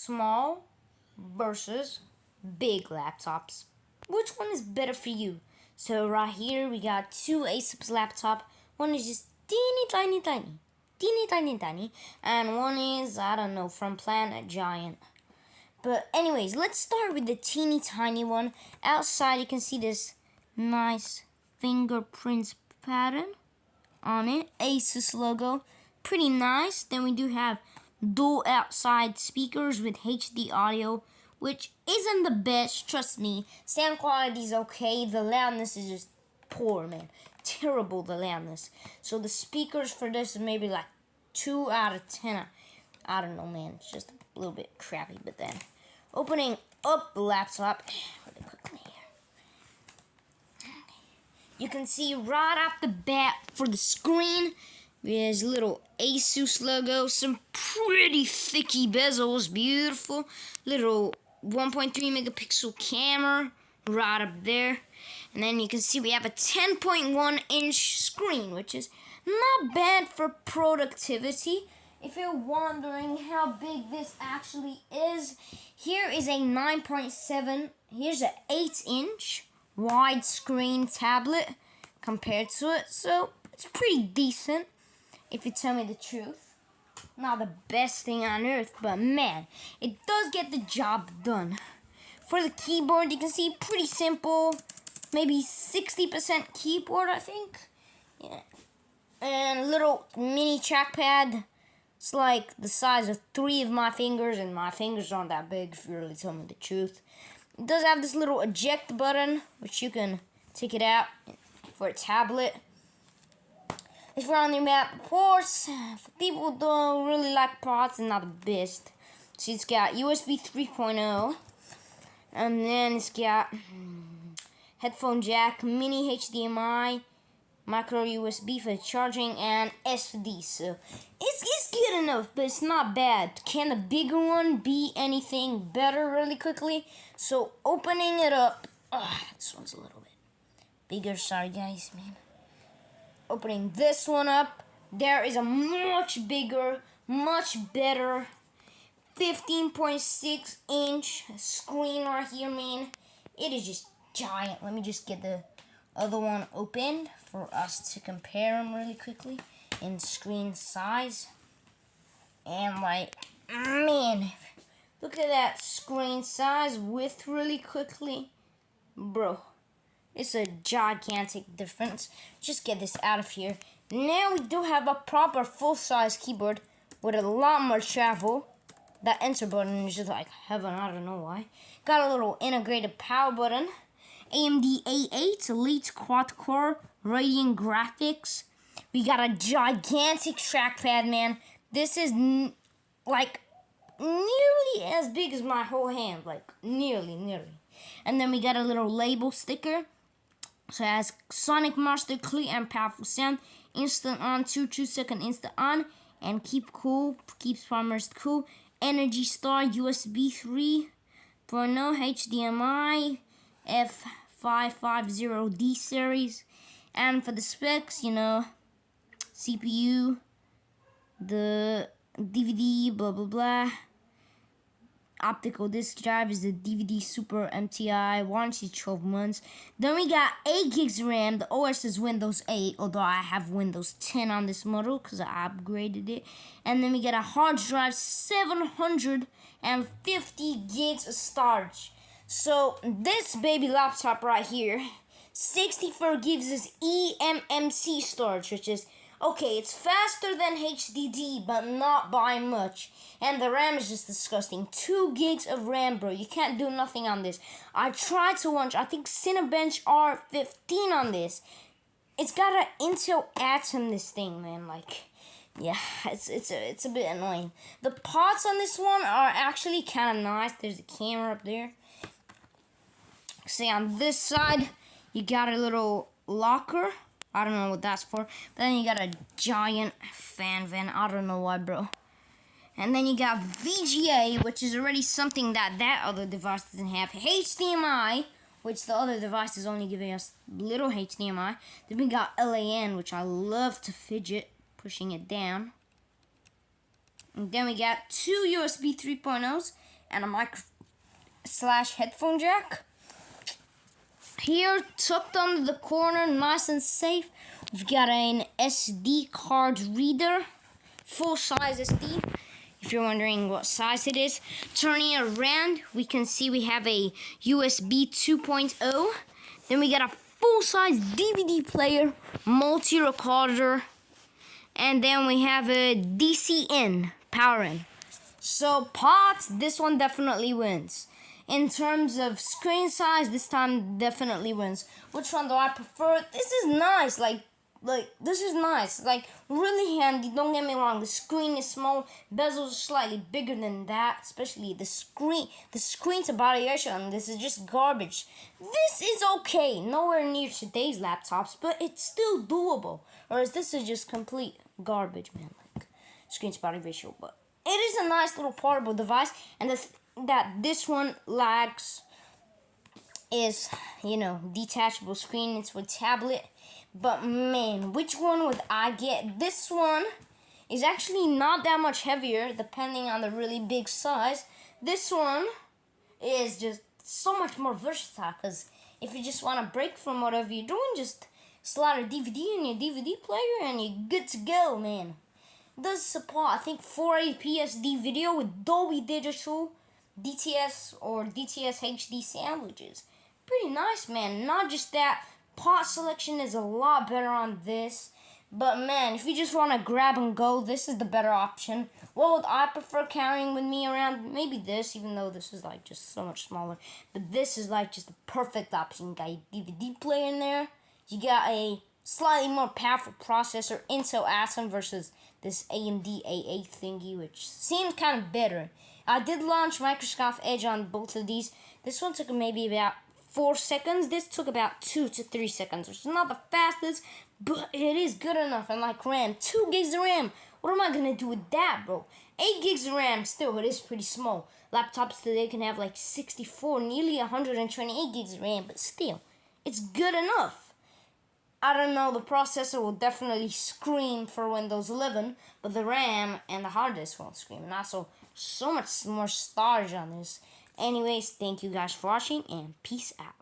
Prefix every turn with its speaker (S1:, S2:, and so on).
S1: small versus big laptops. Which one is better for you? So right here we got two Asus laptop. One is just teeny tiny, and one is, I don't know, from Planet Giant. But anyways, let's start with the teeny tiny one. Outside you can see this nice fingerprints pattern on it, Asus logo, pretty nice. Then we do have dual outside speakers with HD audio, which isn't the best, trust me. Sound quality is okay, the loudness is just poor, man. Terrible, the loudness. So the speakers for this is maybe like 2 out of 10. I don't know, man, it's just a little bit crappy. But then opening up the laptop really quickly here, you can see right off the bat for the screen there's a little Asus logo, some pretty thicky bezels, beautiful little 1.3 megapixel camera right up there. And then you can see we have a 10.1 inch screen, which is not bad for productivity. If you're wondering how big this actually is, here is a 9.7, here's an 8 inch widescreen tablet compared to it. So it's pretty decent, if you tell me the truth. Not the best thing on earth, but man, it does get the job done. For the keyboard, you can see pretty simple, maybe 60% keyboard, I think. Yeah. And a little mini trackpad. It's like the size of 3 of my fingers, and my fingers aren't that big, if you really tell me the truth. It does have this little eject button, which you can take it out for a tablet. If you're on the map ports, for people who don't really like ports, it's not the best. So it's got USB 3.0, and then it's got headphone jack, mini HDMI, micro USB for charging, and SD. So it's good enough, but it's not bad. Can the bigger one be anything better really quickly? So opening it up, this one's a little bit bigger, sorry guys, man. Opening this one up, there is a much bigger, much better 15.6 inch screen right here, man. It is just giant. Let me just get the other one opened for us to compare them really quickly in screen size. And like, man, look at that screen size width really quickly. Bro, it's a gigantic difference. Just get this out of here. Now we do have a proper full-size keyboard with a lot more travel. That enter button is just like heaven, I don't know why. Got a little integrated power button. AMD A8 Elite quad-core Radeon graphics. We got a gigantic trackpad, man. This is like nearly as big as my whole hand, like nearly. And then we got a little label sticker. So it has Sonic Master, clear and powerful sound, instant on, 2-second instant on, and keep cool, keeps farmers cool. Energy Star, USB 3.0, HDMI, F550D series. And for the specs, you know, CPU, the DVD, blah blah blah. Optical disc drive is the DVD Super MTI, warranty 12 months. Then we got 8 gigs RAM. The OS is Windows 8, although I have Windows 10 on this model because I upgraded it. And then we got a hard drive, 750 gigs of storage. So this baby laptop right here, 64 gigs is eMMC storage, which is okay, it's faster than HDD, but not by much. And the RAM is just disgusting. 2 gigs of RAM, bro. You can't do nothing on this. I tried to launch, I think, Cinebench R15 on this. It's got an Intel Atom, this thing, man. Like, yeah, it's a bit annoying. The parts on this one are actually kind of nice. There's a camera up there. See, on this side, you got a little locker. I don't know what that's for. But then you got a giant fan vent. I don't know why, bro. And then you got VGA, which is already something that other device doesn't have. HDMI, which the other device is only giving us little HDMI. Then we got LAN, which I love to fidget, pushing it down. And then we got 2 USB 3.0s, and a mic/headphone jack. Here, tucked under the corner, nice and safe, we've got an SD card reader, full-size SD. If you're wondering what size it is, turning it around, we can see we have a USB 2.0. Then we got a full-size DVD player, multi-recorder, and then we have a DC in, power in. So pots, this one definitely wins. In terms of screen size, this time definitely wins. Which one do I prefer? This is nice, like this is nice, like really handy. Don't get me wrong, the screen is small, bezels are slightly bigger than that, especially the screen to body ratio on this is just garbage. This is okay, nowhere near today's laptops, but it's still doable. Whereas this is just complete garbage, man, like screen to body ratio. But it is a nice little portable device, and that this one lacks is, detachable screen. It's with tablet. But man, which one would I get? This one is actually not that much heavier, depending on the really big size. This one is just so much more versatile, because if you just want to break from whatever you're doing, just slide a DVD in your DVD player and you're good to go, man. It does support, I think, 480p SD video with Dolby Digital, DTS or DTS HD sandwiches. Pretty nice, man. Not just that, pot selection is a lot better on this. But man, if you just want to grab and go, this is the better option. What would I prefer carrying with me around? Maybe this, even though this is like just so much smaller. But this is like just the perfect option. You got a DVD player in there. You got a slightly more powerful processor, Intel Atom versus this AMD A8 thingy, which seems kind of better. I did launch Microsoft Edge on both of these. This one took maybe about 4 seconds. This took about 2 to 3 seconds, which is not the fastest, but it is good enough. And like RAM, 2 gigs of RAM. What am I gonna do with that, bro? 8 gigs of RAM, still, it is pretty small. Laptops today can have like 64, nearly 128 gigs of RAM, but still, it's good enough. I don't know, the processor will definitely scream for Windows 11, but the RAM and the hard disk won't scream. And also, so much more storage on this. Anyways, thank you guys for watching, and peace out.